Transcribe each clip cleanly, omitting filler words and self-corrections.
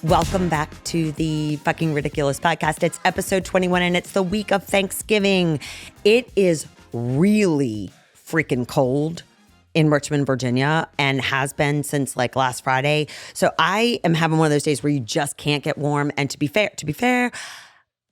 Welcome back to the fucking ridiculous podcast. It's episode 21 and it's the week of Thanksgiving. It is really freaking cold in Richmond, Virginia, and has been since like last Friday. So I am having one of those days where you just can't get warm. And to be fair,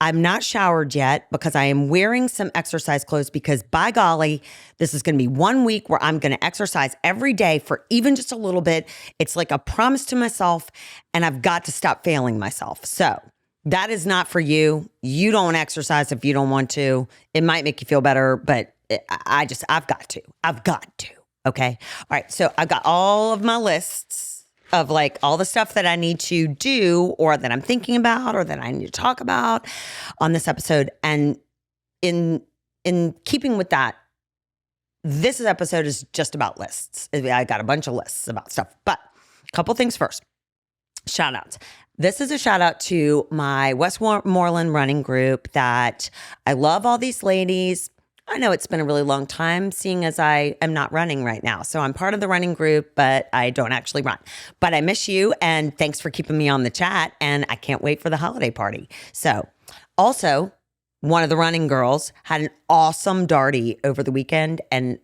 I'm not showered yet because I am wearing some exercise clothes because by golly, this is going to be 1 week where I'm going to exercise every day for even just a little bit. It's like a promise to myself and I've got to stop failing myself. So that is not for you. You don't exercise if you don't want to. It might make you feel better, but I've got to. Okay. All right. So I've got all of my lists of like all the stuff that I need to do or that I'm thinking about or that I need to talk about on this episode. And in keeping with that, this episode is just about lists. I got a bunch of lists about stuff, but a couple things first. Shoutouts. This is a shout out to my Westmoreland running group that I love all these ladies. I know it's been a really long time seeing as I am not running right now. So I'm part of the running group, but I don't actually run. But I miss you and thanks for keeping me on the chat and I can't wait for the holiday party. So also, one of the running girls had an awesome darty over the weekend and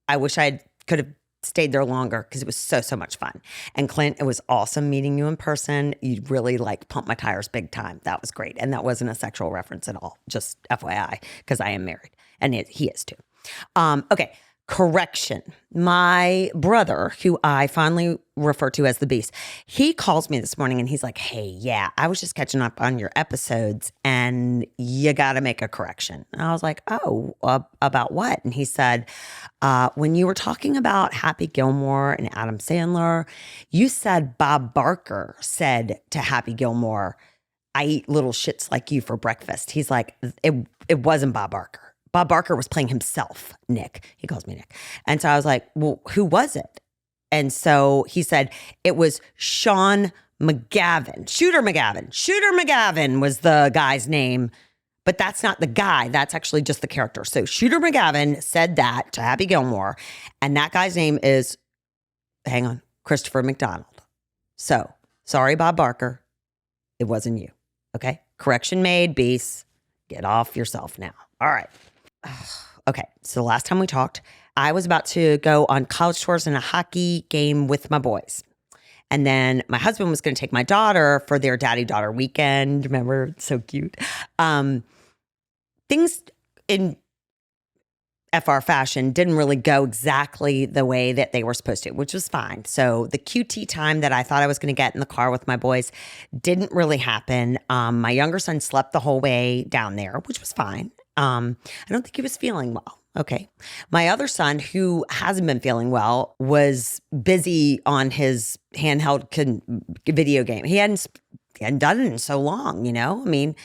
I wish I could have stayed there longer because it was so much fun. And Clint, it was awesome meeting you in person. You really like pumped my tires big time. That was great. And that wasn't a sexual reference at all, just FYI, because I am married. And he is too. Okay, correction. My brother, who I fondly refer to as the Beast, he calls me this morning and he's like, hey, yeah, I was just catching up on your episodes and you got to make a correction. And I was like, oh, about what? And he said, when you were talking about Happy Gilmore and Adam Sandler, you said Bob Barker said to Happy Gilmore, I eat little shits like you for breakfast. He's like, it wasn't Bob Barker. Bob Barker was playing himself, Nick. He calls me Nick. And so I was like, well, who was it? And so he said, it was Sean McGavin. Shooter McGavin was the guy's name, but that's not the guy. That's actually just the character. So Shooter McGavin said that to Happy Gilmore, and that guy's name is, Christopher McDonald. So sorry, Bob Barker. It wasn't you. Okay? Correction made, Beast. Get off yourself now. All right. Okay, so the last time we talked, I was about to go on college tours and a hockey game with my boys. And then my husband was going to take my daughter for their daddy-daughter weekend. Remember? So cute. Things in FR fashion didn't really go exactly the way that they were supposed to, which was fine. So the QT time that I thought I was going to get in the car with my boys didn't really happen. My younger son slept the whole way down there, which was fine. I don't think he was feeling well. Okay. My other son, who hasn't been feeling well, was busy on his handheld video game. He hadn't done it in so long, you know? I mean,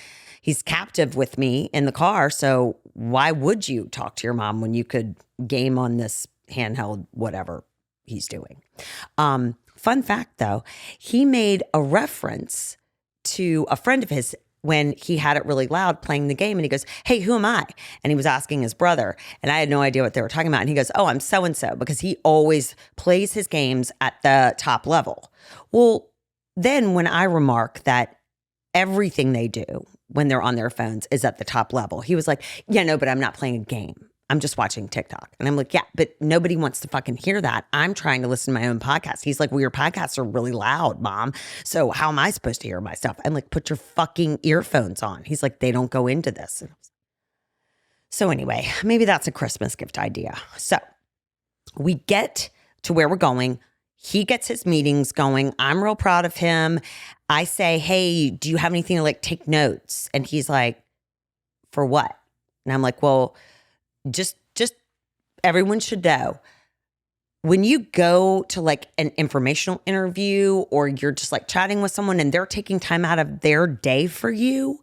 he's captive with me in the car, so why would you talk to your mom when you could game on this handheld whatever he's doing? Fun fact, though, he made a reference to a friend of his when he had it really loud playing the game. And he goes, hey, who am I? And he was asking his brother. And I had no idea what they were talking about. And he goes, oh, I'm so-and-so, because he always plays his games at the top level. Well, then when I remark that everything they do when they're on their phones is at the top level, he was like, yeah, no, but I'm not playing a game. I'm just watching TikTok. And I'm like, yeah, but nobody wants to fucking hear that. I'm trying to listen to my own podcast. He's like, well, your podcasts are really loud, Mom. So how am I supposed to hear my stuff? I'm like, put your fucking earphones on. He's like, they don't go into this. So anyway, maybe that's a Christmas gift idea. So we get to where we're going. He gets his meetings going. I'm real proud of him. I say, hey, do you have anything to like take notes? And he's like, for what? And I'm like, well, just everyone should know, when you go to like an informational interview or you're just like chatting with someone and they're taking time out of their day for you,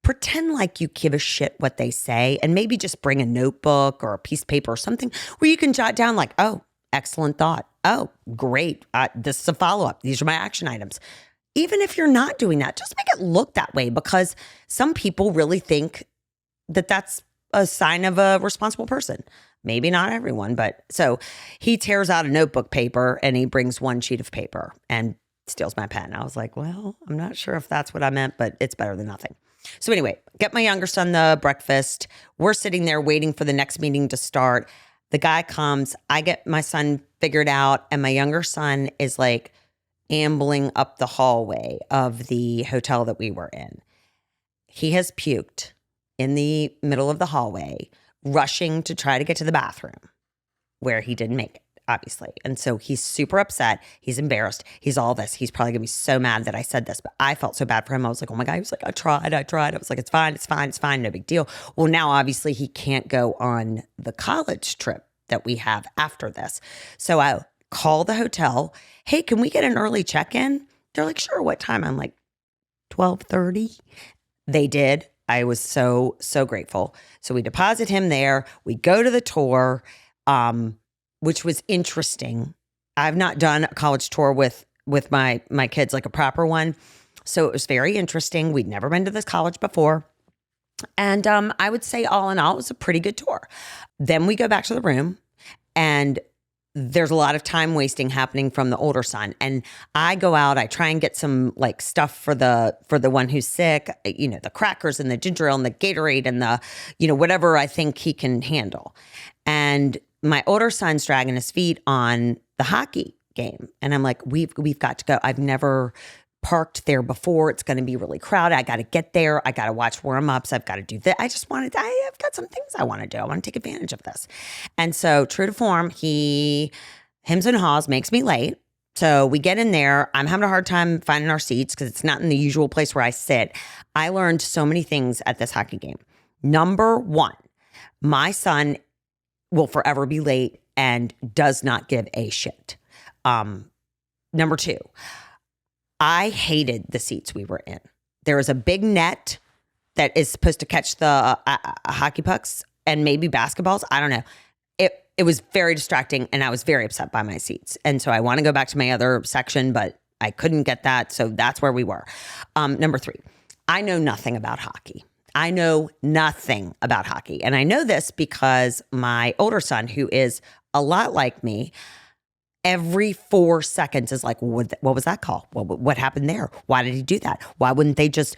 pretend like you give a shit what they say and maybe just bring a notebook or a piece of paper or something where you can jot down like, oh, excellent thought. Oh, great. This is a follow-up. These are my action items. Even if you're not doing that, just make it look that way, because some people really think that that's a sign of a responsible person. Maybe not everyone, but so he tears out a notebook paper and he brings one sheet of paper and steals my pen. I was like, well, I'm not sure if that's what I meant, but it's better than nothing. So anyway, get my younger son the breakfast. We're sitting there waiting for the next meeting to start. The guy comes, I get my son figured out, and my younger son is like ambling up the hallway of the hotel that we were in. He has puked in the middle of the hallway, rushing to try to get to the bathroom where he didn't make it, obviously. And so he's super upset. He's embarrassed. He's all this. He's probably going to be so mad that I said this, but I felt so bad for him. I was like, oh my God. He was like, I tried. I was like, it's fine. No big deal. Well, now obviously he can't go on the college trip that we have after this. So I call the hotel. Hey, can we get an early check-in? They're like, sure. What time? I'm like, 12:30. They did. I was so grateful. So we deposit him there. We go to the tour, which was interesting. I've not done a college tour with my kids, like a proper one. So it was very interesting. We'd never been to this college before. And I would say all in all, it was a pretty good tour. Then we go back to the room, and there's a lot of time wasting happening from the older son. And I go out, I try and get some like stuff for the one who's sick, the crackers and the ginger ale and the Gatorade and the, whatever I think he can handle. And my older son's dragging his feet on the hockey game. And I'm like, we've got to go. I've never parked there before. It's going to be really crowded. I got to get there. I got to watch warm-ups. I've got to do that. I've got some things I want to do. I want to take advantage of this. And so true to form, hims and haws makes me late. So we get in there. I'm having a hard time finding our seats because it's not in the usual place where I sit. I learned so many things at this hockey game. Number one, my son will forever be late and does not give a shit. Number two, I hated the seats we were in. There was a big net that is supposed to catch the hockey pucks and maybe basketballs. I don't know. It was very distracting, and I was very upset by my seats. And so I want to go back to my other section, but I couldn't get that. So that's where we were. Number three, I know nothing about hockey. And I know this because my older son, who is a lot like me, every 4 seconds is like, what was that call? What happened there? Why did he do that? Why wouldn't they just,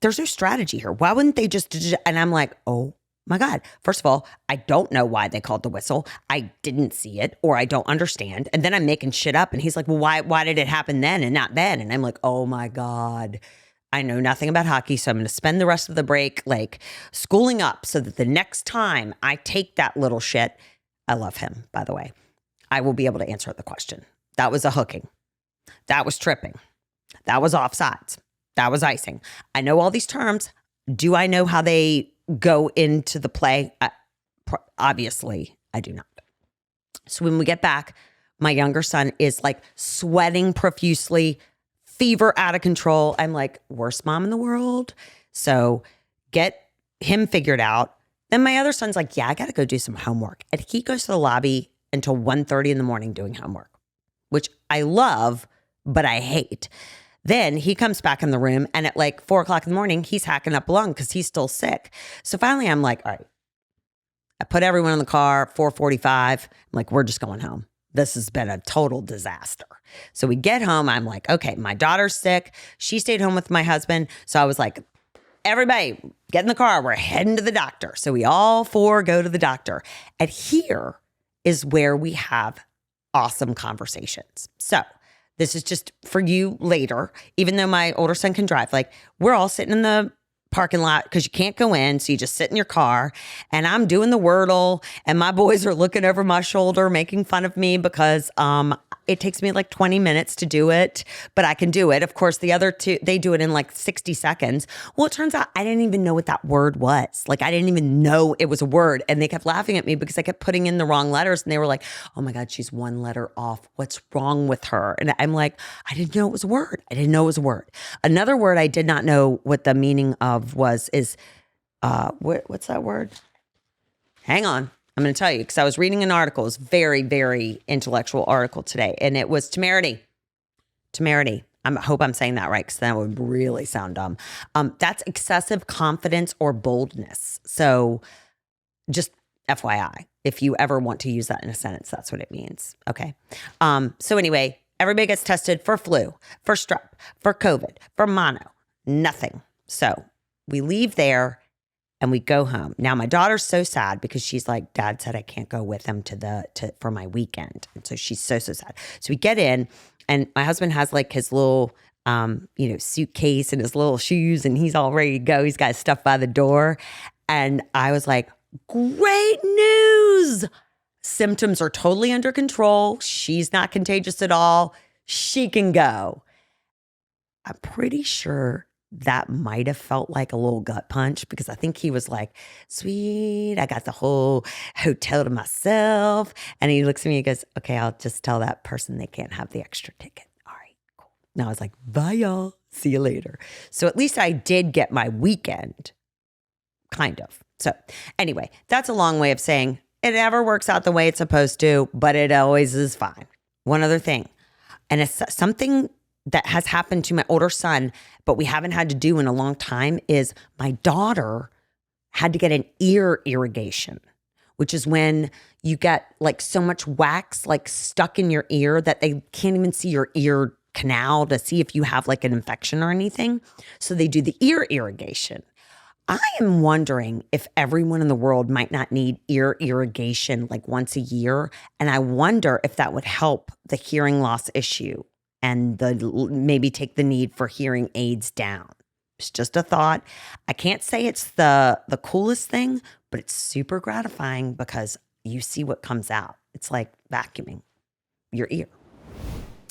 there's no strategy here. Why wouldn't they just, and I'm like, oh my God. First of all, I don't know why they called the whistle. I didn't see it, or I don't understand. And then I'm making shit up. And he's like, well, why did it happen then and not then? And I'm like, oh my God. I know nothing about hockey, so I'm going to spend the rest of the break like schooling up so that the next time I take that little shit, I love him, by the way, I will be able to answer the question. That was a hooking. That was tripping. That was offsides. That was icing. I know all these terms. Do I know how they go into the play? Obviously, I do not. So when we get back, my younger son is like sweating profusely, fever out of control. I'm like, worst mom in the world. So get him figured out. Then my other son's like, yeah, I got to go do some homework. And he goes to the lobby until 1:30 in the morning doing homework, which I love, but I hate. Then he comes back in the room, and at like 4:00 in the morning, he's hacking up a lung because he's still sick. So finally I'm like, all right, I put everyone in the car, 4:45. I'm like, we're just going home. This has been a total disaster. So we get home. I'm like, okay, my daughter's sick. She stayed home with my husband. So I was like, everybody get in the car. We're heading to the doctor. So we all four go to the doctor. And here is where we have awesome conversations. So this is just for you later, even though my older son can drive. Like, we're all sitting in the parking lot because you can't go in. So you just sit in your car, and I'm doing the Wordle, and my boys are looking over my shoulder, making fun of me because it takes me like 20 minutes to do it, but I can do it. Of course, the other two, they do it in like 60 seconds. Well, it turns out I didn't even know what that word was. Like, I didn't even know it was a word. And they kept laughing at me because I kept putting in the wrong letters. And they were like, oh my God, she's one letter off. What's wrong with her? And I'm like, I didn't know it was a word. Another word I did not know what the meaning of is what's that word? Hang on. I'm going to tell you because I was reading an article. It was very, very intellectual article today. And it was temerity. Temerity. I hope I'm saying that right because that would really sound dumb. That's excessive confidence or boldness. So just FYI, if you ever want to use that in a sentence, that's what it means. Okay. So anyway, Everybody gets tested for flu, for strep, for COVID, for mono, nothing. So we leave there and we go home. Now my daughter's so sad because she's like, Dad said I can't go with him for my weekend. And so she's so sad. So we get in and my husband has like his little, suitcase and his little shoes and he's all ready to go. He's got his stuff by the door. And I was like, great news. Symptoms are totally under control. She's not contagious at all. She can go. I'm pretty sure that might have felt like a little gut punch because I think he was like, sweet, I got the whole hotel to myself. And he looks at me and goes, okay, I'll just tell that person they can't have the extra ticket. All right, cool. Now I was like, bye y'all. See you later. So at least I did get my weekend, kind of. So anyway, that's a long way of saying it never works out the way it's supposed to, but it always is fine. One other thing, and it's something that has happened to my older son, but we haven't had to do in a long time, is my daughter had to get an ear irrigation, which is when you get like so much wax like stuck in your ear that they can't even see your ear canal to see if you have like an infection or anything. So they do the ear irrigation. I am wondering if everyone in the world might not need ear irrigation like once a year. And I wonder if that would help the hearing loss issue and maybe take the need for hearing aids down. It's just a thought. I can't say it's the coolest thing, but it's super gratifying because you see what comes out. It's like vacuuming your ear.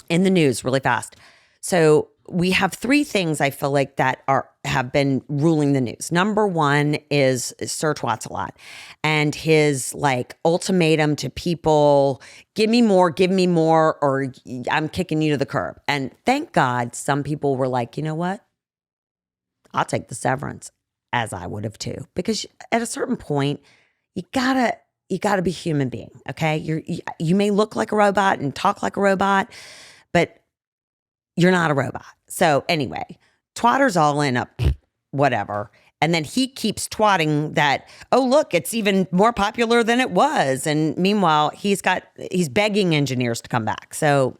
In the news, really fast. So we have three things I feel like that have been ruling the news. Number one is Sir Twats-a-lot and his like ultimatum to people, give me more, or I'm kicking you to the curb. And thank God some people were like, you know what? I'll take the severance, as I would have too. Because at a certain point, you gotta be a human being, okay? You may look like a robot and talk like a robot, but you're not a robot. So anyway, Twatter's all in up, whatever. And then he keeps twatting that, oh, look, it's even more popular than it was. And meanwhile, he's begging engineers to come back. So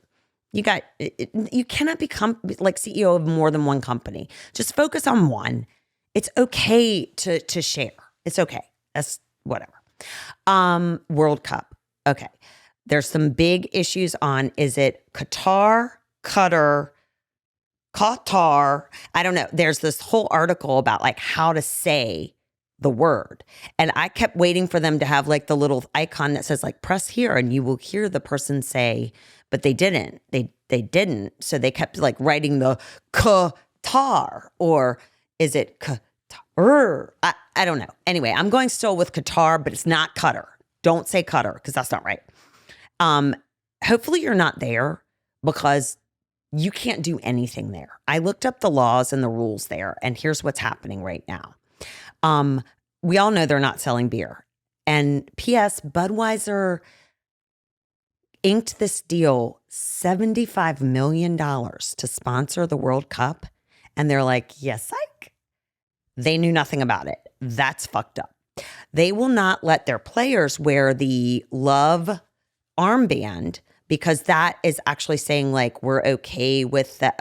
you cannot become like CEO of more than one company. Just focus on one. It's okay to share. It's okay. That's whatever. World Cup. Okay. There's some big issues on, is it Qatar? I don't know. There's this whole article about like how to say the word. And I kept waiting for them to have like the little icon that says like press here and you will hear the person say, but they didn't. They didn't. So they kept like writing the Qatar, or is it Qatar? I don't know. Anyway, I'm going still with Qatar, but it's not Qatar. Don't say Qatar because that's not right. Hopefully you're not there because you can't do anything there. I looked up the laws and the rules there, and here's what's happening right now. We all know they're not selling beer. And P.S. Budweiser inked this deal, $75 million to sponsor the World Cup. And they're like, yes, psych. They knew nothing about it. That's fucked up. They will not let their players wear the love armband because that is actually saying like we're okay with the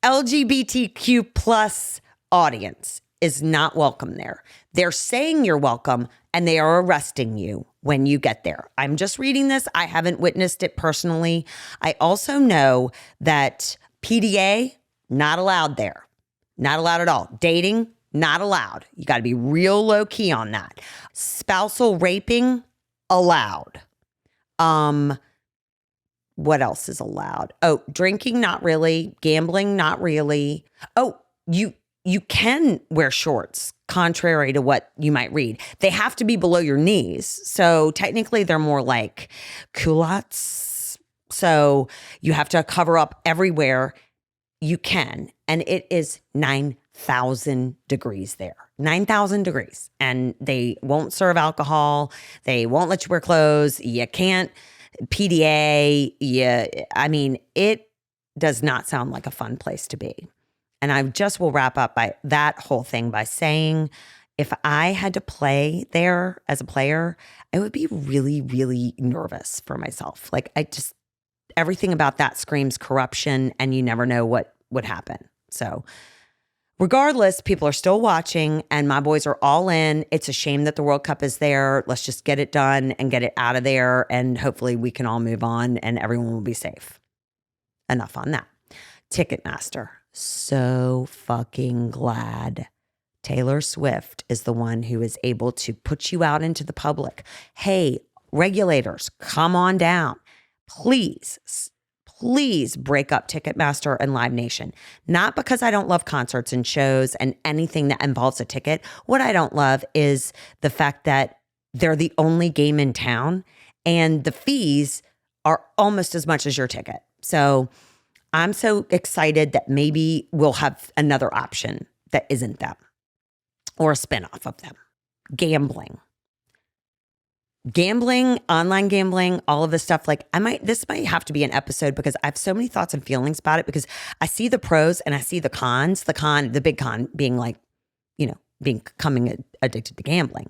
LGBTQ plus audience is not welcome there. They're saying you're welcome and they are arresting you when you get there. I'm just reading this. I haven't witnessed it personally. I also know that PDA, not allowed there. Not allowed at all. Dating, not allowed. You got to be real low key on that. Spousal raping, allowed. What else is allowed? Oh, drinking, not really. Gambling, not really. Oh, you can wear shorts, contrary to what you might read. They have to be below your knees. So technically they're more like culottes. So you have to cover up everywhere you can. And it is 9,000 degrees there. 9,000 degrees. And they won't serve alcohol. They won't let you wear clothes. You can't PDA. It does not sound like a fun place to be. And I just will wrap up by that whole thing by saying, if I had to play there as a player, I would be really, really nervous for myself. Like everything about that screams corruption, and you never know what would happen. So regardless, people are still watching, and my boys are all in. It's a shame that the World Cup is there. Let's just get it done and get it out of there, and hopefully we can all move on and everyone will be safe. Enough on that. Ticketmaster. So fucking glad Taylor Swift is the one who is able to put you out into the public. Hey, regulators, come on down. Please break up Ticketmaster and Live Nation. Not because I don't love concerts and shows and anything that involves a ticket. What I don't love is the fact that they're the only game in town and the fees are almost as much as your ticket. So I'm so excited that maybe we'll have another option that isn't them or a spinoff of them. Gambling, online gambling, all of this stuff. Like this might have to be an episode because I have so many thoughts and feelings about it because I see the pros and I see the cons. The big con being like, becoming addicted to gambling.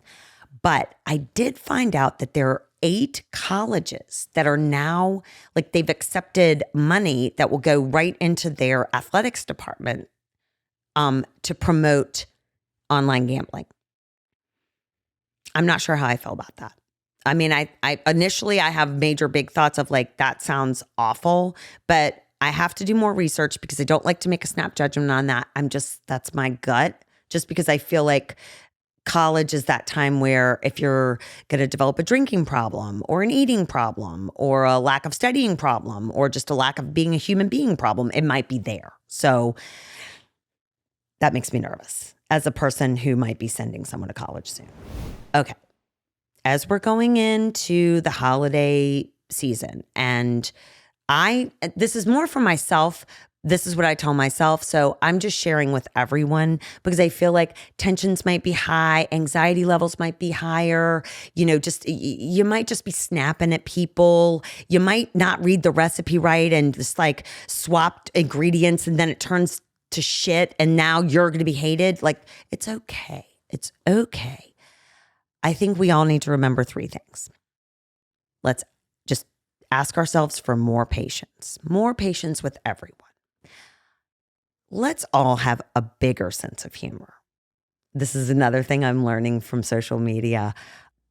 But I did find out that there are 8 colleges that are now like they've accepted money that will go right into their athletics department to promote online gambling. I'm not sure how I feel about that. I mean, I initially I have major big thoughts of like, that sounds awful, but I have to do more research because I don't like to make a snap judgment on that. That's my gut, just because I feel like college is that time where if you're going to develop a drinking problem or an eating problem or a lack of studying problem or just a lack of being a human being problem, it might be there. So that makes me nervous as a person who might be sending someone to college soon. Okay. As we're going into the holiday season, and this is more for myself. This is what I tell myself. So I'm just sharing with everyone because I feel like tensions might be high, anxiety levels might be higher. You might just be snapping at people. You might not read the recipe right and just like swapped ingredients and then it turns to shit and now you're going to be hated. Like, it's okay. It's okay. I think we all need to remember 3 things. Let's just ask ourselves for more patience with everyone. Let's all have a bigger sense of humor. This is another thing I'm learning from social media.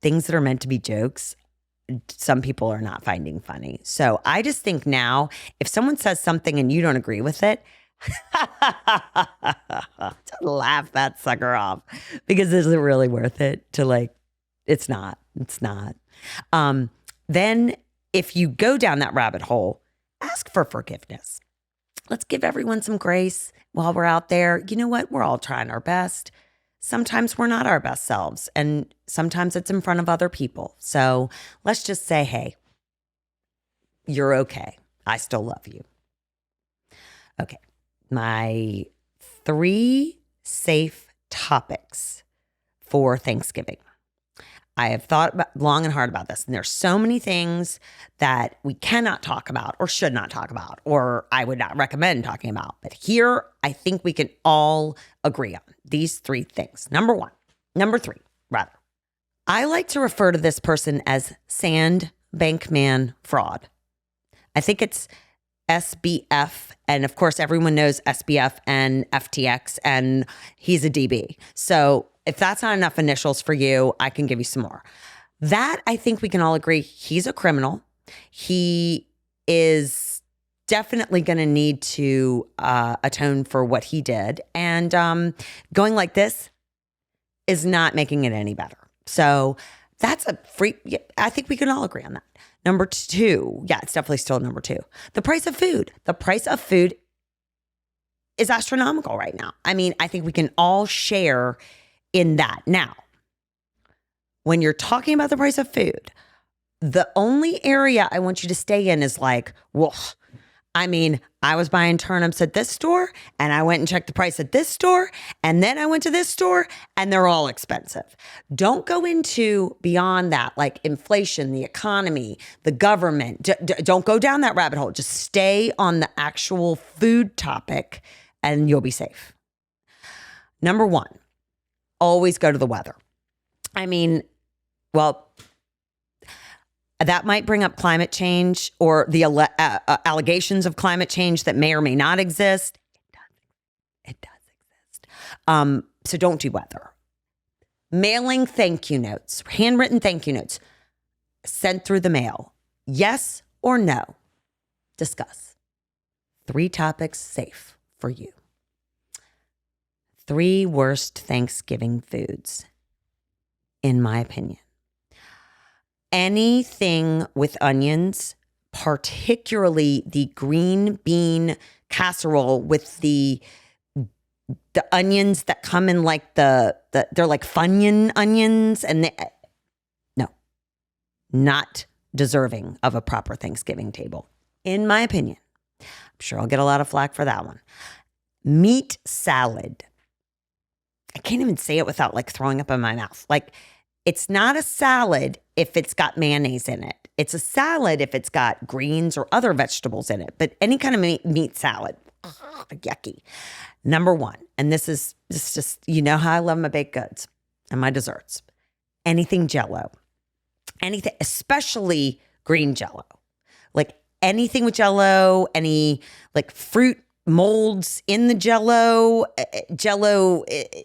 Things that are meant to be jokes, some people are not finding funny. So I just think now, if someone says something and you don't agree with it, to laugh that sucker off, because is it really worth it to like, it's not. Then if you go down that rabbit hole, ask for forgiveness. Let's give everyone some grace while we're out there. You know what? We're all trying our best. Sometimes we're not our best selves, and sometimes it's in front of other people. So let's just say, hey, you're okay. I still love you. Okay. My 3 safe topics for Thanksgiving. I have thought long and hard about this, and there's so many things that we cannot talk about or should not talk about, or I would not recommend talking about. But here, I think we can all agree on these 3 things. Number 3, I like to refer to this person as Sandbankman Fraud. I think it's SBF, and of course, everyone knows SBF and FTX, and he's a DB. So if that's not enough initials for you, I can give you some more. That, I think we can all agree, he's a criminal. He is definitely going to need to atone for what he did. And going like this is not making it any better. So that's I think we can all agree on that. Number 2, it's definitely still number 2. The price of food. The price of food is astronomical right now. I mean, I think we can all share in that. Now, when you're talking about the price of food, the only area I want you to stay in is like, well, I mean, I was buying turnips at this store and I went and checked the price at this store and then I went to this store and they're all expensive. Don't go into beyond that, like inflation, the economy, the government. Don't go down that rabbit hole. Just stay on the actual food topic and you'll be safe. Number 1. Always go to the weather. I mean, well, That might bring up climate change or the allegations of climate change that may or may not exist. It does exist. So don't do weather. Mailing thank you notes, handwritten thank you notes, sent through the mail. Yes or no? Discuss. 3 topics safe for you. 3 worst Thanksgiving foods, in my opinion. Anything with onions, particularly the green bean casserole with the onions that come in like they're like Funyun onions, and no, not deserving of a proper Thanksgiving table, in my opinion. I'm sure I'll get a lot of flack for that one. Meat salad. I can't even say it without like throwing up in my mouth. Like, it's not a salad if it's got mayonnaise in it. It's a salad if it's got greens or other vegetables in it. But any kind of meat salad, yucky. Number 1, and this is just, you know how I love my baked goods and my desserts. Anything Jell-O. Anything, especially green Jell-O. Like anything with Jell-O, any like fruit molds in the Jell-O,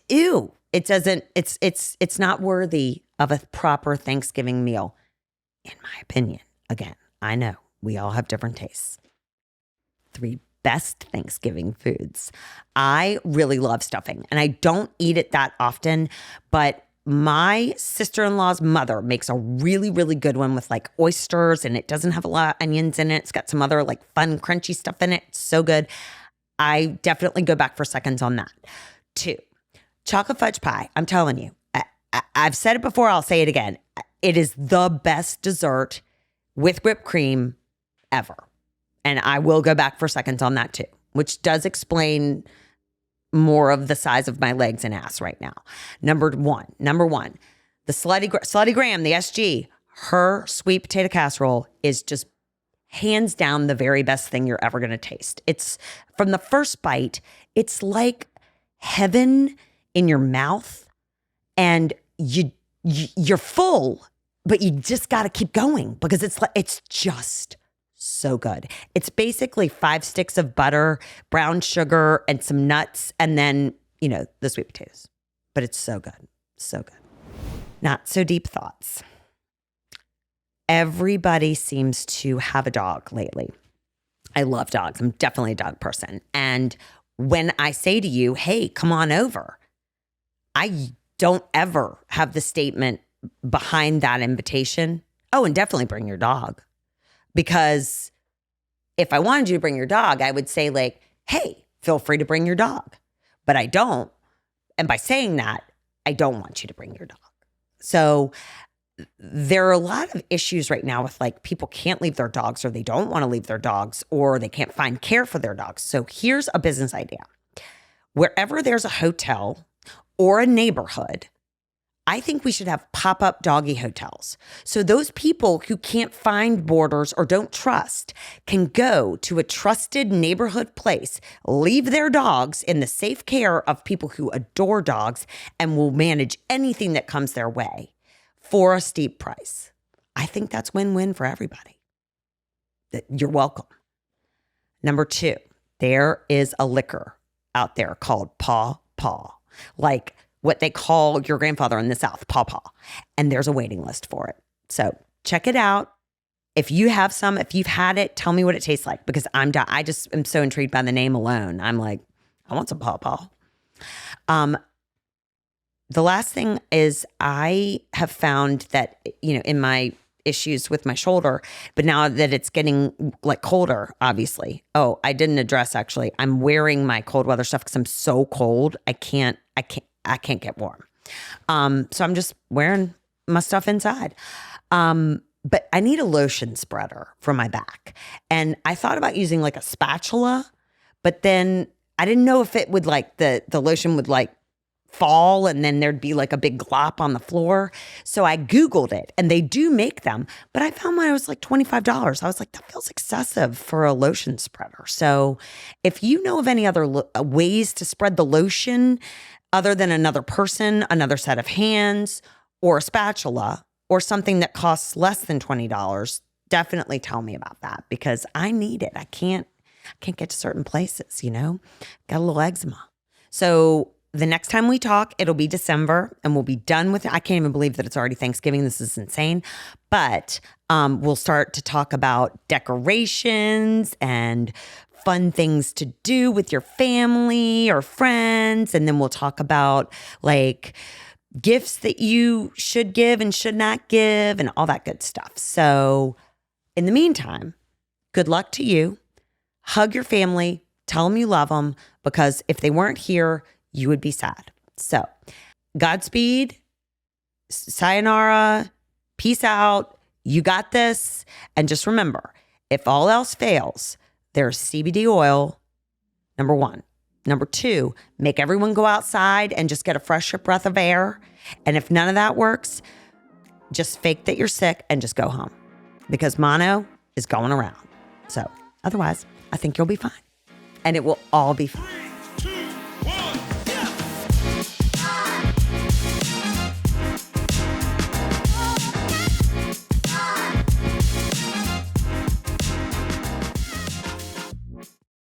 ew. It doesn't, it's not worthy of a proper Thanksgiving meal, in my opinion. Again, I know we all have different tastes. 3 best Thanksgiving foods. I really love stuffing, and I don't eat it that often, but my sister-in-law's mother makes a really, really good one with like oysters, and it doesn't have a lot of onions in it. It's got some other like fun, crunchy stuff in it. It's so good. I definitely go back for seconds on that. 2, chocolate fudge pie. I'm telling you, I've said it before. I'll say it again. It is the best dessert with whipped cream ever. And I will go back for seconds on that too, which does explain more of the size of my legs and ass right now. Number one, the Slutty Graham, the SG, her sweet potato casserole is just hands down the very best thing you're ever going to taste. It's from the first bite, it's like heaven in your mouth, and you're full, but you just got to keep going because it's just so good. It's basically 5 sticks of butter, brown sugar, and some nuts, and then, the sweet potatoes. But it's so good. So good. Not so deep thoughts. Everybody seems to have a dog lately. I love dogs. I'm definitely a dog person. And when I say to you, hey, come on over, I don't ever have the statement behind that invitation, oh, and definitely bring your dog. Because if I wanted you to bring your dog, I would say like, hey, feel free to bring your dog. But I don't. And by saying that, I don't want you to bring your dog. So there are a lot of issues right now with like people can't leave their dogs, or they don't want to leave their dogs, or they can't find care for their dogs. So here's a business idea. Wherever there's a hotel or a neighborhood, I think we should have pop-up doggy hotels. So those people who can't find boarders or don't trust can go to a trusted neighborhood place, leave their dogs in the safe care of people who adore dogs, and will manage anything that comes their way for a steep price. I think that's win-win for everybody. You're welcome. Number 2, there is a liquor out there called Paw Paw. Like what they call your grandfather in the South, Paw Paw. And there's a waiting list for it. So check it out. If you have some, if you've had it, tell me what it tastes like, because I just am so intrigued by the name alone. I'm like, I want some Paw Paw. The last thing is I have found that, in my issues with my shoulder, but now that it's getting like colder, obviously. Oh, I didn't address actually. I'm wearing my cold weather stuff because I'm so cold. I can't get warm. So I'm just wearing my stuff inside. But I need a lotion spreader for my back. And I thought about using like a spatula, but then I didn't know if it would like the lotion would like fall and then there'd be like a big glop on the floor. So I Googled it, and they do make them, but I found mine was like $25. I was like, that feels excessive for a lotion spreader. So if you know of any other ways to spread the lotion other than another person, another set of hands, or a spatula, or something that costs less than $20, definitely tell me about that because I need it. I can't get to certain places, got a little eczema. So the next time we talk, it'll be December and we'll be done with it. I can't even believe that it's already Thanksgiving. This is insane. But we'll start to talk about decorations and fun things to do with your family or friends. And then we'll talk about like gifts that you should give and should not give and all that good stuff. So in the meantime, good luck to you. Hug your family. Tell them you love them because if they weren't here, you would be sad. So Godspeed, sayonara, peace out. You got this. And just remember, if all else fails, there's CBD oil, number one. Number two, make everyone go outside and just get a fresh breath of air. And if none of that works, just fake that you're sick and just go home because mono is going around. So otherwise, I think you'll be fine and it will all be fine.